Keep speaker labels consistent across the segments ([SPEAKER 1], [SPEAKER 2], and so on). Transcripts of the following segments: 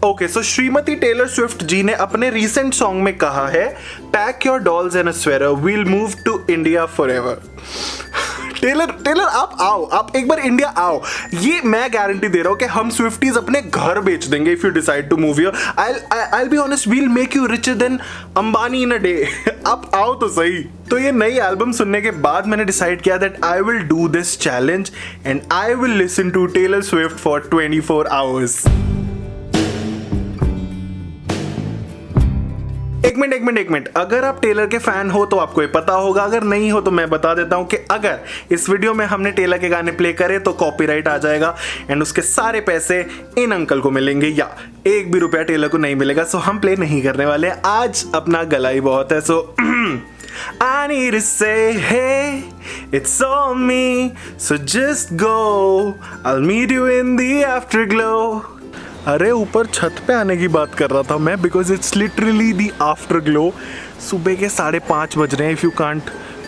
[SPEAKER 1] Okay, so Shrimati Taylor Swift ji ने अपने recent song में कहा है, pack your dolls and a sweater, we'll move to India forever. Taylor आप आओ, आप एक बार इंडिया आओ। ये मैं गारंटी दे रहा हूं कि हम स्विफ्टीज अपने घर बेच देंगे if you decide to move here. I'll be honest, we'll make you richer than Ambani in a day। आप आओ तो सही। तो ये नई एल्बम सुनने के बाद मैंने डिसाइड किया that I will do this challenge and I will listen to Taylor Swift for 24 hours. एक मिनट, अगर आप टेलर के फैन हो तो आपको ये पता होगा, अगर नहीं हो तो मैं बता देता हूं कि अगर इस वीडियो में हमने टेलर के गाने प्ले करे तो कॉपीराइट आ जाएगा एंड उसके सारे पैसे इन अंकल को मिलेंगे या एक भी रुपया टेलर को नहीं मिलेगा। सो हम प्ले नहीं करने वाले, आज अपना गला ही बहुत है। सो I need to say hey, it's on me, so just go, I'll meet you in the afterglow। अरे ऊपर छत पे आने की बात कर रहा था मैं, because it's literally the after glow. सुबह के 5:30 बज रहे हैं, if you can't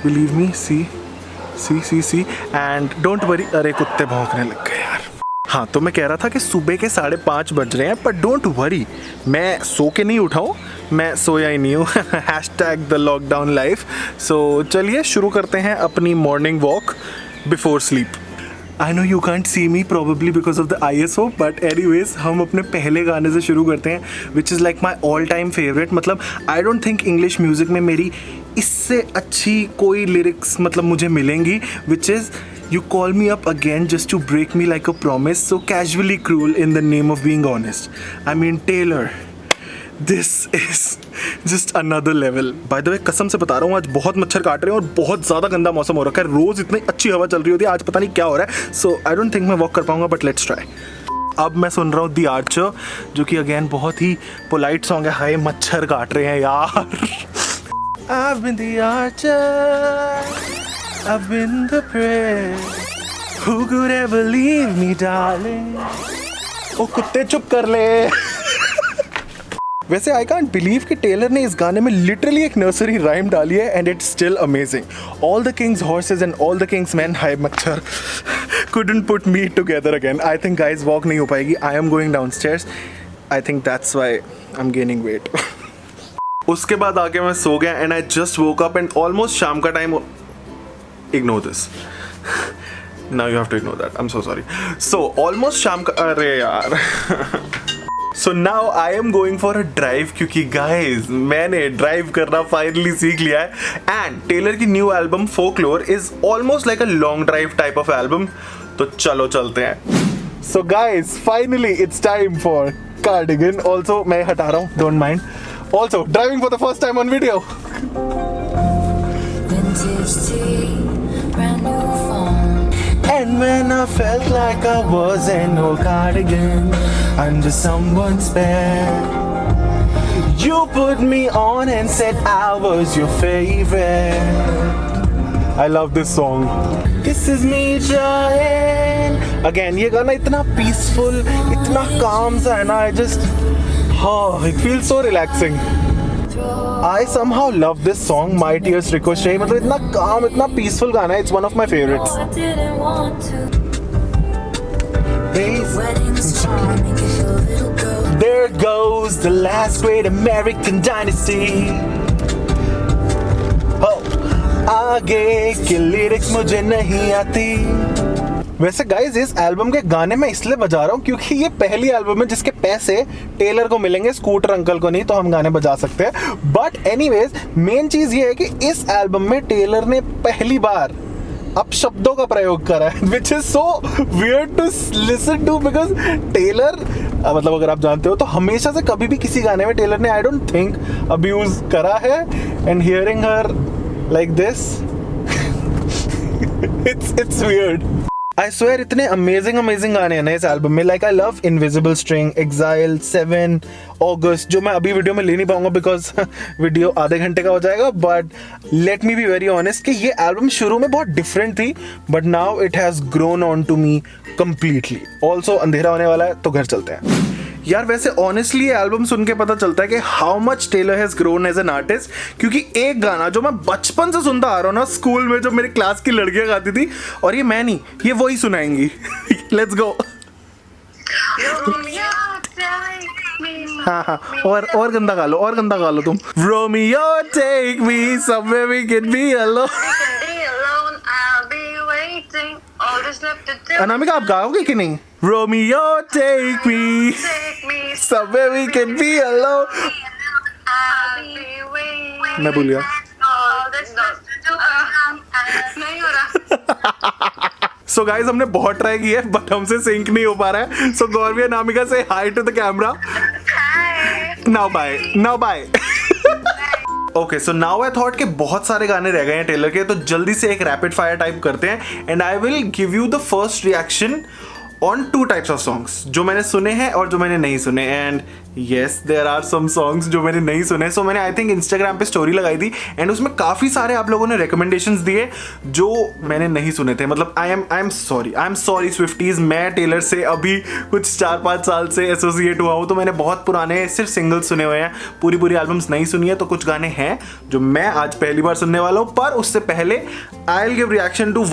[SPEAKER 1] believe me. See and don't worry. अरे कुत्ते भौंकने लग गए यार। हाँ, तो मैं कह रहा था कि सुबह के 5:30 बज रहे हैं, पर डोंट वरी, मैं सो के नहीं उठाऊँ, मैं सोया ही नहीं हूँ। Hashtag the lockdown life. So चलिए शुरू करते हैं अपनी morning walk before sleep. I know you can't see me probably because of the ISO, but anyways हम अपने पहले गाने से शुरू करते हैं, which is like my all time favorite। मतलब I don't think English music में मेरी इससे अच्छी कोई lyrics मतलब मुझे मिलेंगी, which is You call me up again just to break me like a promise, so casually cruel in the name of being honest। I mean Taylor, this is just another level। By the way, कसम से बता रहा हूँ, आज बहुत मच्छर काट रहे हैं और बहुत ज़्यादा गंदा मौसम हो रखा है। रोज़ इतनी अच्छी हवा चल रही होती है, आज पता नहीं क्या हो रहा है। सो आई डोंट थिंक मैं वॉक कर पाऊंगा, बट लेट्स ट्राई। अब मैं सुन रहा हूँ द आर्चर, जो कि अगेन बहुत ही पोलाइट सॉन्ग है। हाय मच्छर काट रहे हैं यार। I've been the archer, I've been the prey, who could ever leave me darling। ओ कुत्ते चुप कर ले। वैसे आई कांट बिलीव कि टेलर ने इस गाने में लिटरली एक नर्सरी राइम डाली है and it's still amazing. All the king's horses and all the king's man, hi मच्छर, couldn't put me together again। I think guys walk नहीं हो पाएगी। I am going downstairs। I think that's why I'm gaining weight। उसके बाद आके मैं सो गया and I just woke up and almost शाम का time. Ignore this, now you have to ignore that, I'm so sorry। so almost शाम का, अरे यार। So now I am going for a drive, क्योंकि guys मैंने ड्राइव करना finally सीख लिया है एंड टेलर की new album folklore is almost like a long drive type of album. तो चलो चलते हैं। So guys finally it's time for Cardigan। also मैं हटा रहा हूँ, don't mind। also driving for the first time on video।
[SPEAKER 2] Vintage tea, brand new phone।
[SPEAKER 1] And when I felt like I was an old cardigan under someone's bed, you put me on and said I was your favorite। I love this song। This is me trying again। ये गाना इतना peaceful, इतना calm सा है ना, I just it feels so relaxing। I somehow love this song, My Tears Ricochet। मतलब इतना calm, इतना peaceful गाना है, it's one of my favorites।
[SPEAKER 2] I didn't want to। Wedding song, make you feel a little girl।
[SPEAKER 1] There goes the last great American dynasty। Oh, आगे की lyrics मुझे नहीं आती। वैसे गाइज इस एल्बम के गाने मैं इसलिए बजा रहा हूँ क्योंकि ये पहली एल्बम है जिसके पैसे टेलर को मिलेंगे, स्कूटर अंकल को नहीं, तो हम गाने बजा सकते हैं। बट एनीवेज मेन चीज ये है कि इस एल्बम में टेलर ने पहली बार अपशब्दों का प्रयोग करा है, which is so weird to listen to because Taylor मतलब अगर आप जानते हो तो हमेशा से कभी भी किसी गाने में टेलर ने आई डोंट थिंक अब्यूज करा है। And hearing her like this it's weird। I swear इतने अमेजिंग गाने हैं ना इस एल्बम में। Like I love invisible string, exile, 7 August, जो मैं अभी वीडियो में ले नहीं पाऊंगा बिकॉज वीडियो आधे घंटे का हो जाएगा। But let me be very honest कि ये एल्बम शुरू में बहुत डिफरेंट थी but now it has grown on to me completely. Also अंधेरा होने वाला है तो घर चलते हैं। यार वैसे ऑनेस्टली एल्बम सुन के पता चलता है कि how much Taylor has grown as an artist, क्योंकि एक गाना जो मैं बचपन से सुनता आ रहा हूँ ना, स्कूल में जो मेरी क्लास की लड़कियां गाती थी, और ये मैं नहीं, ये वही सुनाएंगी। Let's go.
[SPEAKER 2] You're like me
[SPEAKER 1] हाँ हाँ, और गंदा गा लो, और गंदा गा लो तुम। Romeo take me somewhere we can be alone। Anamika आप गाओगे कि नहीं? Romeo take me somewhere we can be alone। मैं भूल गया।
[SPEAKER 3] नहीं हो रहा।
[SPEAKER 1] सो गाइज हमने बहुत ट्राई किया है बट हमसे सिंक नहीं हो पा रहा है। सो गौरवी अनामिका से hi to the camera. Now bye, now bye. Okay so now I thought कि बहुत सारे गाने रह गए हैं टेलर के, तो जल्दी से एक रैपिड फायर टाइप करते हैं and I will give you the first reaction on 2 types of songs, जो मैंने सुने हैं और जो मैंने नहीं सुने। And yes there are some songs जो मैंने नहीं सुने। सो मैंने आई थिंक इंस्टाग्राम पे स्टोरी लगाई थी एंड उसमें काफ़ी सारे आप लोगों ने रिकमेंडेशंस दिए जो मैंने नहीं सुने थे। मतलब आई एम सॉरी स्विफ्टीज, मैं टेलर से अभी कुछ 4-5 साल से एसोसिएट हुआ हूँ, तो मैंने बहुत पुराने सिर्फ सिंगल्स सुने हुए हैं, पूरी एल्बम्स नहीं सुनी है। तो कुछ गाने हैं जो मैं आज पहली बार सुनने वाला हूँ, पर उससे पहले I will give reaction to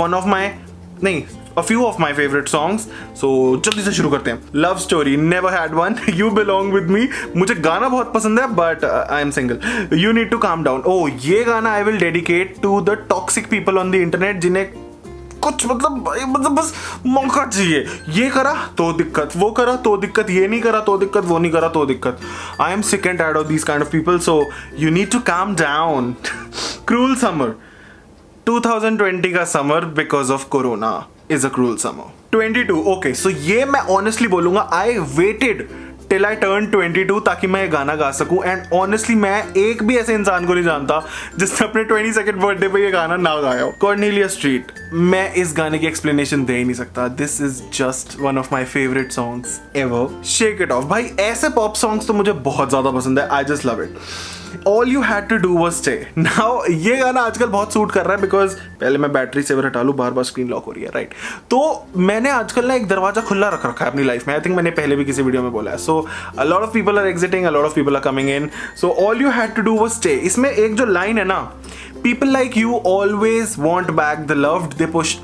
[SPEAKER 1] a few of my favorite songs। So जल्दी से शुरू करते हैं। Love Story, Never Had One, You Belong With Me। मुझे गाना बहुत पसंद है but I am single। You Need to Calm Down। Oh ये गाना I will dedicate to the toxic people on the internet जिन्हें कुछ मतलब बस मौका चाहिए। ये करा तो दिक्कत, वो करा तो दिक्कत, ये नहीं करा तो दिक्कत, वो नहीं करा तो दिक्कत। I am sick and tired of these kind of people, so you need to calm down। Cruel Summer, 2020 का summer because of corona is a cruel summer। 22, okay, so ये मैं honestly बोलूंगा I waited till I turned 22 ताकि मैं ये गाना गा सकूं। एंड ऑनेस्टली मैं एक भी ऐसे इंसान को नहीं जानता जिसने अपने 22nd बर्थडे पे ये गाना ना गाया हो। कॉर्नेलिया स्ट्रीट, मैं इस गाने की एक्सप्लेनेशन दे ही नहीं सकता। This is just one of my favourite songs ever. Shake it of, भाई ऐसे पॉप सॉन्ग्स तो मुझे बहुत ज्यादा पसंद है। I just love it. All you had to do was stay। Now ये गाना आजकल बहुत सूट कर रहा है बिकॉज पहले मैं बैटरी सेवर हटा लूँ, बार बार स्क्रीन लॉक हो रही है, राइट। तो मैंने आजकल ना एक दरवाजा खुला रख रखा है अपनी लाइफ में। आई थिंक मैंने पहले भी किसी वीडियो में बोला है। So a lot of people are exiting, a lot of people are coming in, so all you had to do was stay. इसमें एक जो लाइन है ना, people like you always want back the loved they push,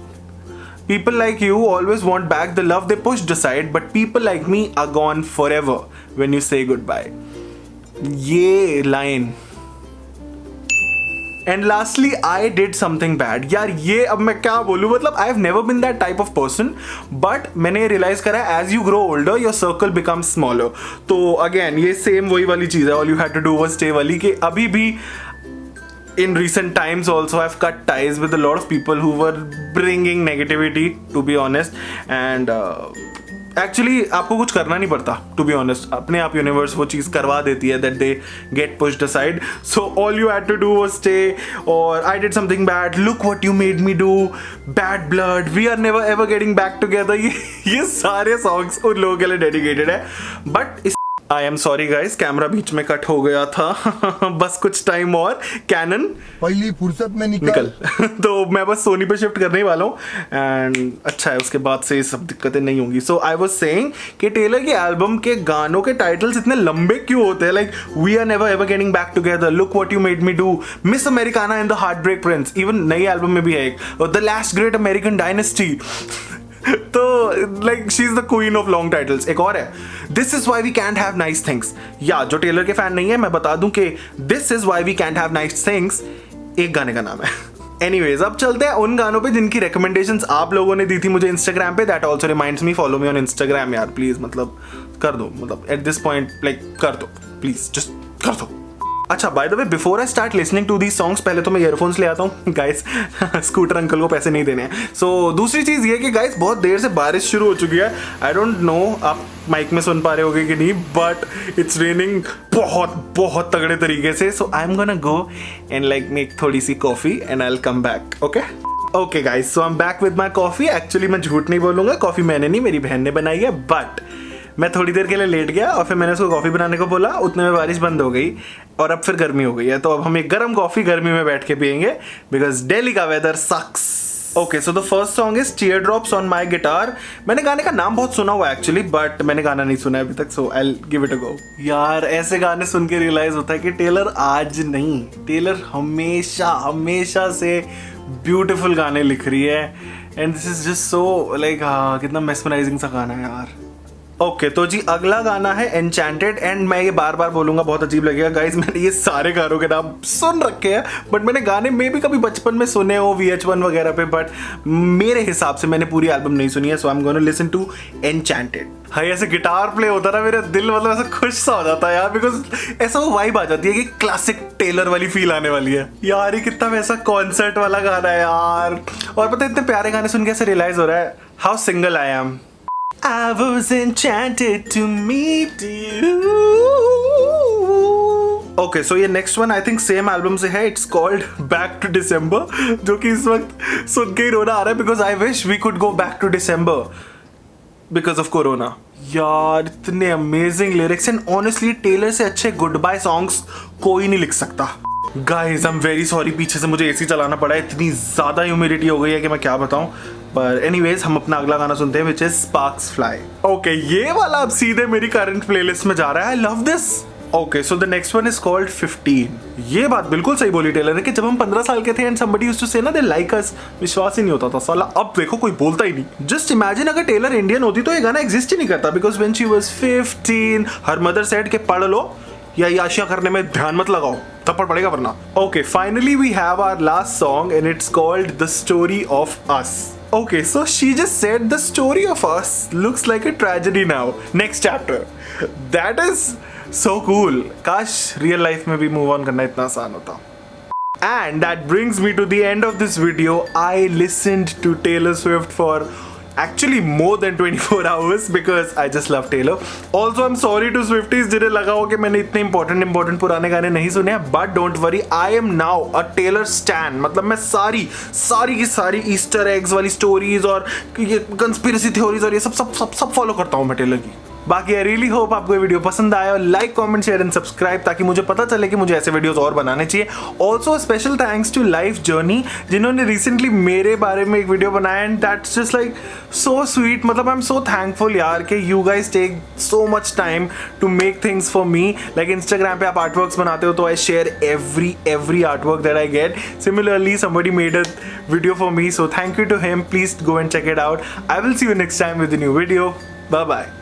[SPEAKER 1] people like you always want back the love they pushed aside, but people like me are gone forever when you say goodbye। ये line. And lastly I did something bad. यार ये अब मैं क्या बोलूँ, मतलब I have never been that type of person, but मैंने realise करा as you grow older your circle becomes smaller. तो अगेन ये सेम वही वाली चीज़ है, all you had to do was stay वाली, कि अभी भी in recent times also I've cut ties with a lot of people who were bringing negativity, to be honest, and actually आपको कुछ करना नहीं पड़ता, टू बी ऑनेस्ट, अपने आप यूनिवर्स वो चीज़ करवा देती है that they get pushed aside. So all you had to do was stay, और I did something bad, look what you made me do, bad blood, we are never ever getting back together. ये सारे songs उन लोगों के लिए dedicated है। But I'm sorry guys, camera बीच में कट हो गया था। बस कुछ टाइम और, कैनन
[SPEAKER 4] पहली फुर्सत में निकल।
[SPEAKER 1] तो मैं बस सोनी पे शिफ्ट करने ही वाला हूँ एंड अच्छा है, उसके बाद से ये सब दिक्कतें नहीं होंगी। सो आई वाज सेइंग कि टेलर की एल्बम के गानों के टाइटल्स इतने लंबे क्यों होते हैं, like we are never ever getting back together, look what you made me do, Miss Americana and the heartbreak prince, even नई एल्बम में भी है एक, the last great American dynasty. तो like she is the queen of long titles. एक और है, this is why we can't have nice things. या जो टेलर के फैन नहीं है, मैं बता दूं कि this is why we can't have nice things एक गाने का नाम है। एनीवेज अब चलते हैं उन गानों पे जिनकी रिकमेंडेशंस आप लोगों ने दी थी मुझे इंस्टाग्राम पे। That also reminds me, follow me on Instagram यार प्लीज, मतलब कर दो, मतलब एट दिस पॉइंट लाइक कर दो प्लीज, जस्ट कर दो। अच्छा by the way, before I start listening to these songs, पहले तो मैं ईयरफोन्स ले आता हूँ गाइस। स्कूटर अंकल को पैसे नहीं देने हैं। सो दूसरी चीज़ ये कि गाइस बहुत देर से बारिश शुरू हो चुकी है। आई डोंट नो आप माइक में सुन पा रहे होगे कि नहीं, बट इट्स रेनिंग बहुत तगड़े तरीके से। So I'm gonna go and like make थोड़ी सी coffee and I will come back. Okay guys, so I'm back with my coffee. Actually मैं झूठ नहीं बोलूँगा, कॉफ़ी मैंने नहीं, मेरी बहन ने बनाई है, बट मैं थोड़ी देर के लिए लेट गया और फिर मैंने उसको कॉफ़ी बनाने को बोला, उतने में बारिश बंद हो गई और अब फिर गर्मी हो गई है। तो अब हम एक गर्म कॉफ़ी गर्मी में बैठ के पियेंगे बिकॉज दिल्ली का weather sucks. Okay so the first song is teardrops on my guitar. मैंने गाने का नाम बहुत सुना हुआ एक्चुअली, बट मैंने गाना नहीं सुना अभी तक, so I will give it a go. यार ऐसे गाने सुन के रियलाइज होता है कि टेलर आज नहीं, टेलर हमेशा से ब्यूटीफुल गाने लिख रही है and this is just so like, कितना मेस्मराइजिंग सा गाना है यार। ओके तो जी अगला गाना है एन्चेंटेड एंड मैं ये बार बार बोलूंगा, बहुत अजीब लगेगा गाइस, मैंने ये सारे गानों के नाम सुन रखे हैं बट मैंने गाने में भी कभी बचपन में सुने हो VH1 वगैरह पे, बट मेरे हिसाब से मैंने पूरी एल्बम नहीं सुनी है, so I'm gonna listen to Enchanted. हाँ ऐसे गिटार प्ले होता ना मेरा दिल मतलब ऐसा खुश सा हो जाता है यार, बिकॉज ऐसा वो वाइब आ जाती है कि क्लासिक टेलर वाली फील आने वाली है यार। ये कितना वैसा कॉन्सर्ट वाला गाना है यार, और पता है इतने प्यारे गाने सुन के ऐसे रियलाइज हो रहा है how single I am. I was enchanted to meet you. Okay, so ये next one I think same album से है, it's called Back to December, जो कि इस वक्त सुन के ही रोना आ रहा है because I wish we could go back to December because of Corona. यार इतने amazing lyrics and honestly Taylor से अच्छे goodbye songs कोई नहीं लिख सकता। Guys, I'm very sorry, पीछे से मुझे AC चलाना पड़ा है, इतनी ज़्यादा ह्यूमिडिटी हो गई है कि मैं क्या बताऊं। पर एनीवेज हम अपना अगला गाना सुनते हैं which is sparks fly. Okay ये वाला अब सीधे मेरी करंट प्लेलिस्ट में जा रहा है, I love this. Okay so the next one is called 15। ये बात बिल्कुल सही बोली टेलर ने कि जब हम 15 साल के थे एंड समबडी यूज्ड टू से ना दे लाइक अस, विश्वास ही नहीं होता था साला, अब देखो कोई बोलता ही नहीं। जस्ट इमेजिन अगर टेलर इंडियन होती तो ये गाना एग्जिस्ट ही नहीं करता, because when she was 15 her mother said के पढ़ लो या याशिया करने में ध्यान मत लगाओ, थप्पड़ पड़ेगा वरना। Okay finally we have our last song and it's called the story of us. Okay, so she just said the story of us looks like a tragedy now. Next chapter. That is so cool. काश real life में भी move on करना इतना आसान होता. And that brings me to the end of this video. I listened to Taylor Swift for actually more than 24 hours because I just love Taylor. Also, I'm sorry to Swifties जिन्हें लगा हो कि मैंने इतने important पुराने गाने नहीं सुने हैं, but don't worry, I am now a Taylor stan. मतलब मैं सारी की सारी ईस्टर एग्स वाली स्टोरीज और ये कंस्पिरेसी थ्योरीज और ये सब फॉलो करता हूँ मैं टेलर की। बाकी आई रियली होप आपको ये वीडियो पसंद आया, और like comment share and subscribe ताकि मुझे पता चले कि मुझे ऐसे वीडियोस और बनाने चाहिए। Also special thanks to life journey जिन्होंने रिसेंटली मेरे बारे में एक वीडियो बनाया and that's just like so sweet. मतलब आई एम सो थैंकफुल यार कि you guys take so much time to make things for me. Like Instagram पे आप आर्टवर्क्स बनाते हो तो I share every artwork that I get. Similarly somebody made a video for me, so thank you to him. Please go and check it out. I will see you next time with a new video. Bye bye.